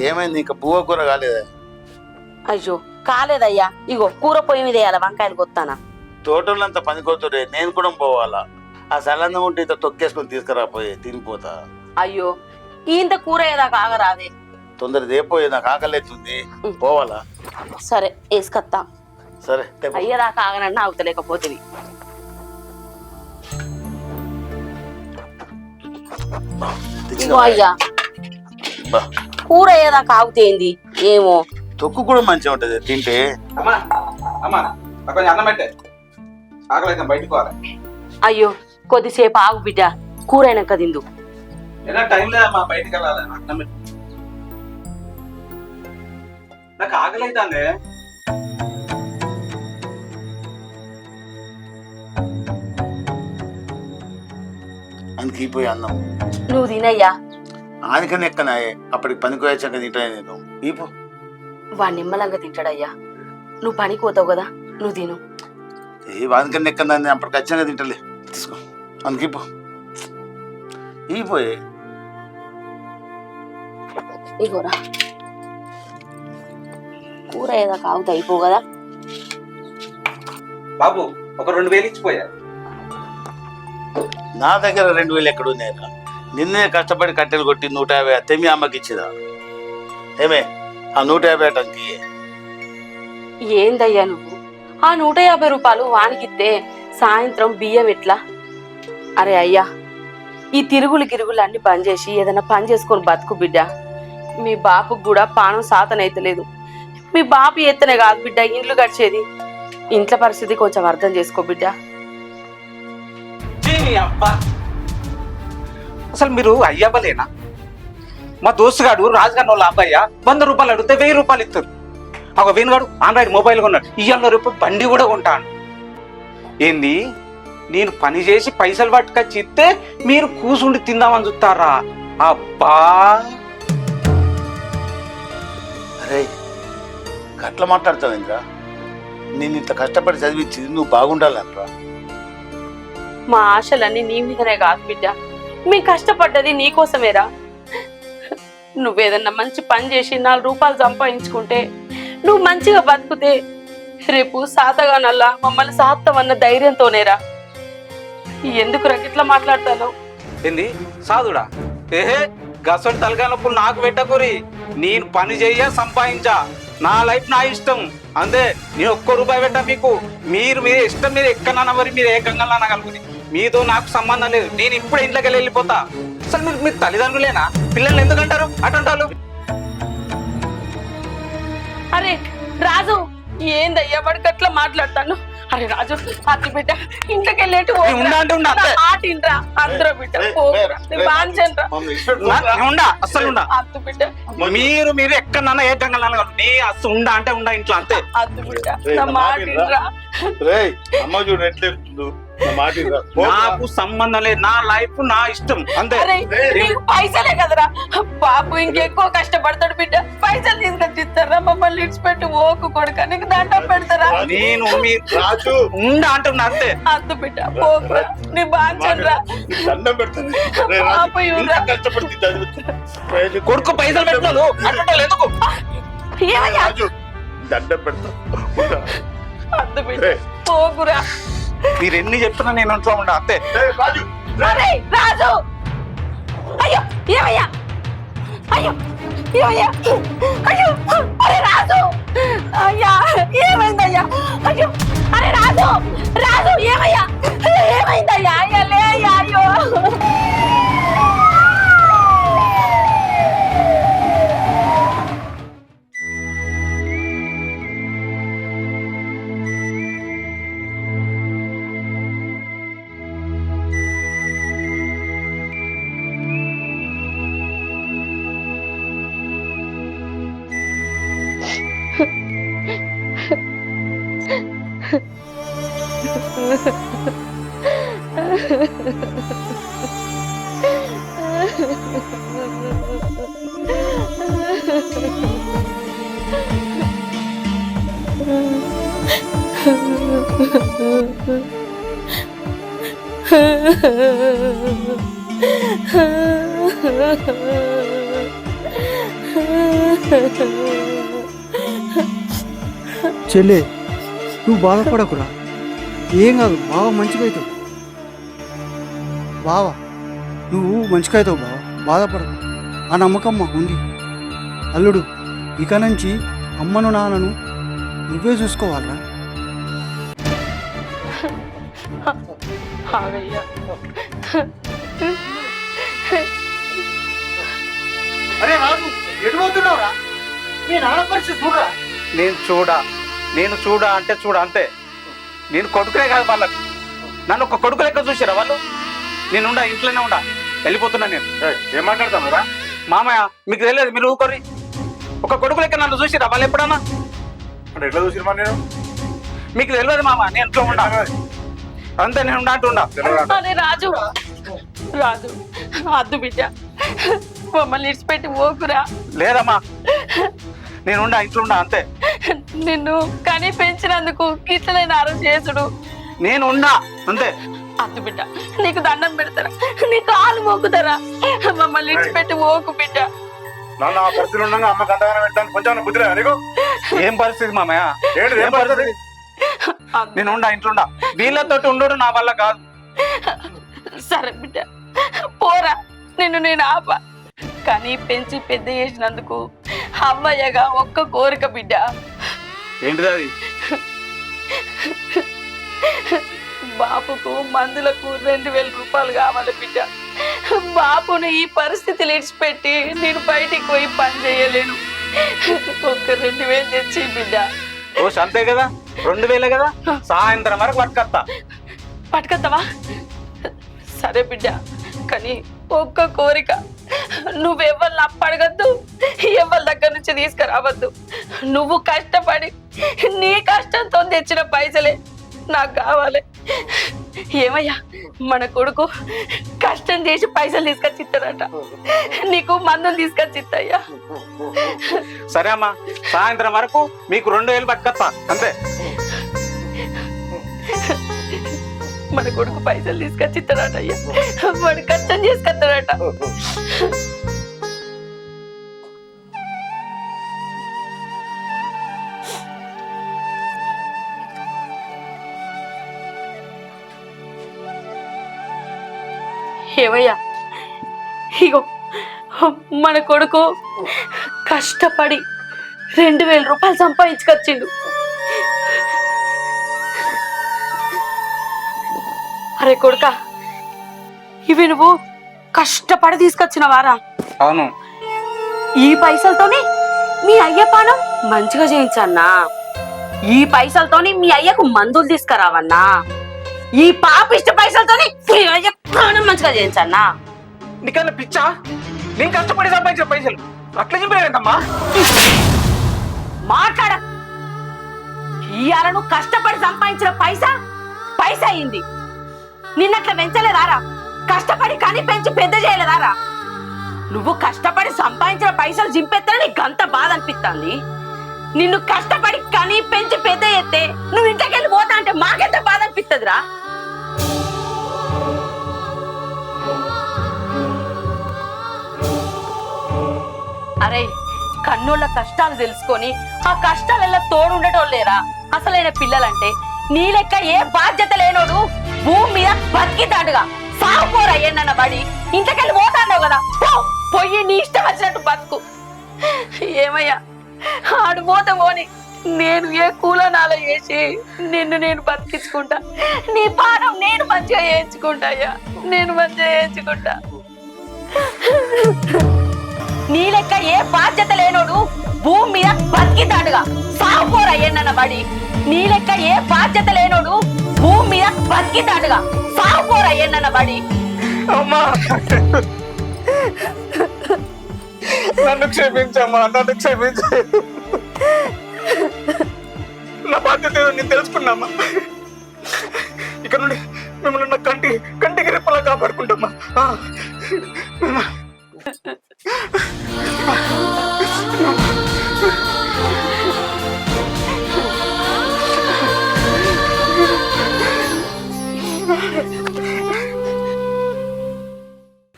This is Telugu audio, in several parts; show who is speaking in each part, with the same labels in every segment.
Speaker 1: ఏమైంది? ఇంకా పువ్వ కూర కాలేదా?
Speaker 2: అయ్యో కాలేదయ్యా. ఇగో కూర పొయ్యి మీద వేయాల, వంకాయలు కొత్తానా.
Speaker 1: తోటలంతా పనికొత్తుడే, నేను కూడా పోవాలా. ఆ సలందం ఉంటే ఇంత తొక్కేసుకొని తీసుకురాపోయి తినిపోతా.
Speaker 2: అయ్యో ఇంత కూర ఏదాకా ఆగరాదే.
Speaker 1: తొందర దేపోయి, నాకు ఆకలి అవుతుంది, పోవాలా.
Speaker 2: సరే వేసుకత్తా.
Speaker 1: సరే
Speaker 2: అయ్యేదాకా ఆగనన్నా ఆగుతలేకపోతుంది. ఇగో అయ్యా, కూర ఏదాకా ఆగుతేంది ఏమో.
Speaker 1: తొక్కు కూడా మంచిగా ఉంటది తింటే.
Speaker 2: అయ్యో కొద్దిసేపు ఆగు బిడ్డ, కూర అయినాక తిందు.
Speaker 3: నాకు ఆకలి అవుతాంది.
Speaker 1: అందుకే పోయి అన్నం
Speaker 2: నువ్వు తినయ్యా.
Speaker 1: ఆనికన్నా ఎక్కనాయే, అప్పటికి పనికొచ్చాక తింటాను నేను. ఈపో
Speaker 2: వాడు నిమ్మలంగా తింటాడయ్యా. నువ్వు పనికి పోతావు కదా, నువ్వు తిను.
Speaker 1: ఏ వానికన్నా ఎక్కదాన్ని అప్పటికి వచ్చాక తింటలే, తీసుకో. అందుకే పో, ఈపోయే.
Speaker 2: ఇగోరా కూర ఏదాకా ఆగుతా అయిపో కదా.
Speaker 3: బాబు ఒక 2000 ఇచ్చిపోయా.
Speaker 1: నా దగ్గర 2000 ఎక్కడ ఉన్నాయా? నిన్నే కష్టపడి కట్టెలు కొట్టి 150 అత్తే మీ అమ్మకి ఇచ్చిదా? ఏమే ఆ 150 అటంకి?
Speaker 2: ఏందయ్యా నువ్వు ఆ 150 రూపాయలు వానికిస్తే సాయంత్రం బియ్యం ఎట్లా? అరే అయ్యా, ఈ తిరుగులు గిరుగులు అన్ని బంద్ చేసి ఏదైనా పని చేసుకొని బతుకు బిడ్డ. మీ బాపుకు కూడా పానం సాతనైతలేదు. మీ బాపు ఎత్తనే కాదు బిడ్డ ఇండ్లు గడిచేది. ఇంట్లో పరిస్థితి కొంచెం అర్థం చేసుకో బిడ్డ.
Speaker 3: అసలు మీరు అయ్యవ్వలేనా? మా దోస్తుగాడు రాజుగారి వాళ్ళ అబ్బాయ్య 100 రూపాయలు అడిగితే 1000 రూపాయలు ఇస్తారు. ఒక వేణుగాడు ఆండ్రాయిడ్ మొబైల్ కొన్నాడు, ఇయ్యాల రేపు బండి కూడా కొంటాను. ఏంది, నేను పని చేసి పైసలు పట్టుకొచ్చి ఇస్తే మీరు కూసుండి తిందామని చూస్తారా? అబ్బా
Speaker 1: అరే గట్ల మాట్లాడతావేంద్రా? నేను ఇంత కష్టపడి చదివించింది నువ్వు బాగుండాలంట్రా.
Speaker 2: మా ఆశలన్నీ నీ మీదనే కాదు బిడ్డ, మీ కష్టపడ్డది నీకోసమేరా. నువ్వేదన్నా మంచి పని చేసి 4 రూపాయలు సంపాదించుకుంటే, నువ్వు మంచిగా బతుకుతే రేపు సాతగానల్లా మమ్మల్ని సాత్తమన్న ధైర్యంతోనేరా. ఎందుకు రగిట్లా మాట్లాడతాను?
Speaker 3: ఏంది సాధుడా? ఏహే గసడి తలకాయనప్పుడు నాకు పెట్టకూరి. నేను పని చెయ్య సంపాదించా, నా లైఫ్ నా ఇష్టం అంతే. నేను 1 రూపాయి పెట్టా మీకు. మీరు మీరే ఇష్టం, మీరు ఎక్కడన్నా మరి మీరు ఏ గంగలన్నా కలుగుని, మీతో నాకు సంబంధం లేదు. నేను ఇప్పుడు ఇంట్లోకి వెళ్ళిపోతా. అసలు మీరు తల్లిదండ్రులేనా? పిల్లల్ని ఎందుకంటారు అటుంటారు?
Speaker 2: అరే రాజు, ఏందయ్యా వాడికి అట్లా మాట్లాడతాను? అరే రాజు, అత్తి బిడ్డ ఇంట్లోకి వెళ్ళేట్టు అందరూ బిడ్డ
Speaker 3: అసలు
Speaker 2: అత్తు బిడ్డ
Speaker 3: మీరు మీరు ఎక్కడన్నా ఏ గంగలన్నా నీ అసలు ఉండా అంటే ఉండా ఇంట్లో అంతే.
Speaker 2: అత్తు బిడ్డ నా మాట వినరా?
Speaker 1: అమ్మ చూడు ఎట్లా,
Speaker 3: నాకు సంబంధం లేదు, నా లైఫ్ నా ఇష్టం అంతే.
Speaker 2: నీకు పైసలే కదరా బాబు, ఇంకెక్కువ కష్టపడతాడు బిడ్డ. పైసలు తీసుకొచ్చి ఇస్తారా? మమ్మల్ని ఇచ్చిపెట్టి ఓకు కొడుక, నీకు దండం పెడతారా?
Speaker 3: నేను ఉండా అంటున్నా అంతే.
Speaker 2: అద్దు బిడ్డ పోకురా, నీ బాగా
Speaker 1: దండం పెడతాను.
Speaker 3: కొడుకు పైసలు పెట్టినాడు ఎందుకు?
Speaker 1: దండం పెడతా.
Speaker 2: అద్దు బిడ్డ పోకురా.
Speaker 3: మీరు ఎన్ని చెప్తున్నా నేను ఇంట్లో ఉండా అంతే.
Speaker 2: రాజు అయ్యో ఏమయ్యా, అయ్యో ఏమయ్యా, అయ్యో అరే రాజు, అయ్యా ఏమైందయ్యా? అయ్యో అరే రాజు, రాజు ఏమయ్యా, ఏమైందయ్యా? అయ్యా లే అయ్యా, అయ్యో
Speaker 4: చెల్లే నువ్వు బాధపడకురా, ఏం కాదు, బావ మంచిగా అవుతావు. బావ నువ్వు మంచిగా అవుతావు బావ, బాధపడకు. ఆ నమ్మకం మాకు ఉంది. అల్లుడు, ఇక నుంచి అమ్మను నాన్నను నువ్వే చూసుకోవాలరా.
Speaker 2: ఆగయ్యా.
Speaker 4: అరే రాజు, ఎటు పోతున్నావురా? మీ నాన్న పరిస్థితి చూడరా.
Speaker 3: నేను చూడా అంటే చూడ అంతే. నేను కొడుకునే కాదు వాళ్ళకు, నన్ను ఒక కొడుకు లెక్క చూసారా వాళ్ళు. నేనుండా, ఇంట్లోనే ఉండా, వెళ్ళిపోతున్నా నేను.
Speaker 5: ఏం మాట్లాడతావురా?
Speaker 3: మామయ్య మీకు తెలియదు, మీరు ఊరుకోరి. ఒక కొడుకు లెక్క నన్ను చూసిరా వాళ్ళు ఎప్పుడన్నా?
Speaker 5: అంటే ఎట్లా చూసిరమా నేను?
Speaker 3: మీకు తెలియదు మామ, నేను ఇంట్లో ఉండా అంతే, నేను ఉండా అంటుండా.
Speaker 2: అరే రాజు, రాజు అద్దు బిడ్డ, మమ్మల్ని ఇడిచిపెట్టి పోకురా.
Speaker 3: లేదమ్మా, నేనుండా, ఇంట్లో ఉండా అంతే.
Speaker 2: నిన్ను కని పెంచినందుకు గిట్లనే నారం చేసుడు.
Speaker 3: నేనున్నా అంతే.
Speaker 2: అద్దు బిడ్డ, నీకు దండం పెడతారా, నీ కాలు మోకుతారా, మమ్మల్ని ఇడిచిపెట్టి పోకు బిడ్డ.
Speaker 5: నాన్న ఆ పరిస్థితులు ఉండగా అమ్మకి అంతగానే పెట్టడానికి కొంచెం బుద్ధి లేదా నీకు?
Speaker 3: ఏం పరిస్థితి మామయ్య?
Speaker 5: ఏంటి ఏం పరిస్థితి?
Speaker 3: నేను ఉండా, ఇంట్లో ఉండా. వీళ్ళతో ఉండడు నా వల్ల కాదు.
Speaker 2: సరే బిడ్డ పోరా, నిన్ను నేను ఆప. కానీ పెంచి పెద్ద చేసినందుకు అమ్మయ్యగా ఒక్క కోరిక బిడ్డ.
Speaker 3: ఏంటిది అది?
Speaker 2: బాపుకు మందులకు 2000 రూపాయలు కావాలి బిడ్డ. బాపును ఈ పరిస్థితులు ఇడిచిపెట్టి నేను బయటికి పోయి పని చేయలేను. ఒక్క 2000 తెచ్చి బిడ్డ.
Speaker 3: ఓ అంతే కదా, 2000 కదా, సాయంత్రం వరకు పట్టుకొస్తా.
Speaker 2: పట్టుకొస్తావా? సరే బిడ్డ, కానీ ఒక్క కోరిక, నువ్వెవ్వరిని అప్పడగద్దు, ఎవరి దగ్గర నుంచి తీసుకురావద్దు. నువ్వు కష్టపడి నీ కష్టంతో తెచ్చిన పైసలే నాకు కావాలి. ఏమయ్యా, మన కొడుకు కష్టం చేసి పైసలు తీసుకొచ్చి ఇస్తాడట, నీకు మందులు తీసుకొచ్చి ఇస్తాయ్యా.
Speaker 3: సరే అమ్మా, సాయంత్రం వరకు మీకు 2000 పట్టుకొస్తా అంతే.
Speaker 2: మన కొడుకు పైసలు తీసుకొచ్చి ఇస్తాడట అయ్యా, వాడు కష్టం చేసుకొస్తాడట. ఏవయ్యా, ఇగో మన కొడుకు కష్టపడి 2000 రూపాయలు సంపాదించుకొచ్చిండు. అరే కొడుకా, ఇవి నువ్వు కష్టపడి తీసుకొచ్చినవారా?
Speaker 3: అవును.
Speaker 2: ఈ పైసలతోని మీ అయ్య పానం మంచిగా చేయించన్నా, ఈ పైసలతోని మీ అయ్యకు మందులు తీసుకురావన్నా, ఈ పాపిష్ట పైసలతోని మీ అయ్య పానం మంచిగా చేయించన్నా.
Speaker 3: నీకన్నా పిచ్చా? నేను కష్టపడి సంపాదించిన పైసలు అట్లా చెప్పేదమ్మా.
Speaker 2: మాట్లాడ. ఇవాళ నువ్వు కష్టపడి సంపాదించిన పైసా అయింది. నిన్నట్లా పెంచలేదారా? కష్టపడి కని పెంచి పెద్ద చేయలేదారా? నువ్వు కష్టపడి సంపాదించిన పైసలు జింపెత్తా నీకు అంత బాధ అనిపిస్తుంది. నిన్ను కష్టపడి కని పెంచి పెద్ద చేస్తే నువ్వు ఇంటికి వెళ్ళి పోతా అంటే మాకెంత బాధ అనిపిస్తుందిరా? అరే, కన్నోళ్ళ కష్టాలు తెలుసుకొని ఆ కష్టాలెల్లా తోడుండటోళ్ళేరా అసలైన పిల్లలంటే. నీ లెక్క ఏ బాధ్యత లేనోడు భూమి మీద బతికితాడుగా సాగుపోరా ఏనన్న బడి. ఇంటికెళ్ళి పోతాండవు కదా, పోయి నీ ఇష్టం వచ్చినట్టు బతుకు. ఏమయ్యా, ఆడు పోత పోని, నేను ఏ కూలనాల చేసి నిన్ను నేను బతికించుకుంటా. నీ పానం నేను మంచిగా చేయించుకుంటా అయ్యా, నేను మంచిగా చేయించుకుంటా. నీ లెక్క ఏ బాధ్యత లేనోడు భూమి మీద బతికితాడుగా సాగుపోరా ఏనన్న బడి. నీ లెక్క ఏ బాధ్యత లేనోడు భూమి మీద బతికితాడుగా సాగుపోరా ఏనన్న బడి.
Speaker 3: అమ్మా, నన్ను క్షమించమ్మా, నన్ను క్షమించు. నా బాధ్యత ఏదో నేను తెలుసుకున్నామ్మా. ఇక్కడ నుండి మిమ్మల్ని నా కంటికి రెప్పలా కాపాడుకుంటామ్మా.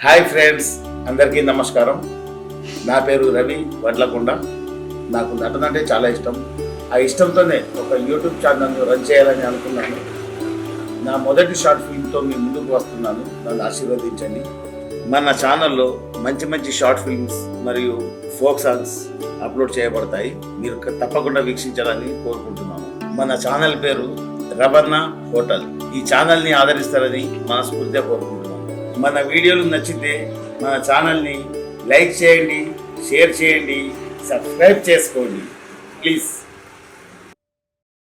Speaker 1: హాయ్ ఫ్రెండ్స్, అందరికీ నమస్కారం. నా పేరు రవి వడ్లకొండ. నాకు నటన అంటే చాలా ఇష్టం. ఆ ఇష్టంతోనే ఒక యూట్యూబ్ ఛానల్ రన్ చేయాలని అనుకున్నాను. నా మొదటి షార్ట్ ఫిల్మ్తో మీ ముందుకు వస్తున్నాను. నన్ను ఆశీర్వదించండి. మన ఛానల్లో మంచి మంచి షార్ట్ ఫిల్మ్స్ మరియు ఫోక్ సాంగ్స్ అప్లోడ్ చేయబడతాయి. మీరు తప్పకుండా వీక్షించాలని కోరుకుంటున్నాను. మన ఛానల్ పేరు రవణ హోటల్. ఈ ఛానల్ని ఆదరిస్తారని మనస్ఫూర్తిగా కోరుకుంటున్నాను. మన వీడియోలు నచ్చితే మన ఛానల్ని లైక్ చేయండి, షేర్ చేయండి, సబ్స్క్రైబ్ చేసుకోండి ప్లీజ్.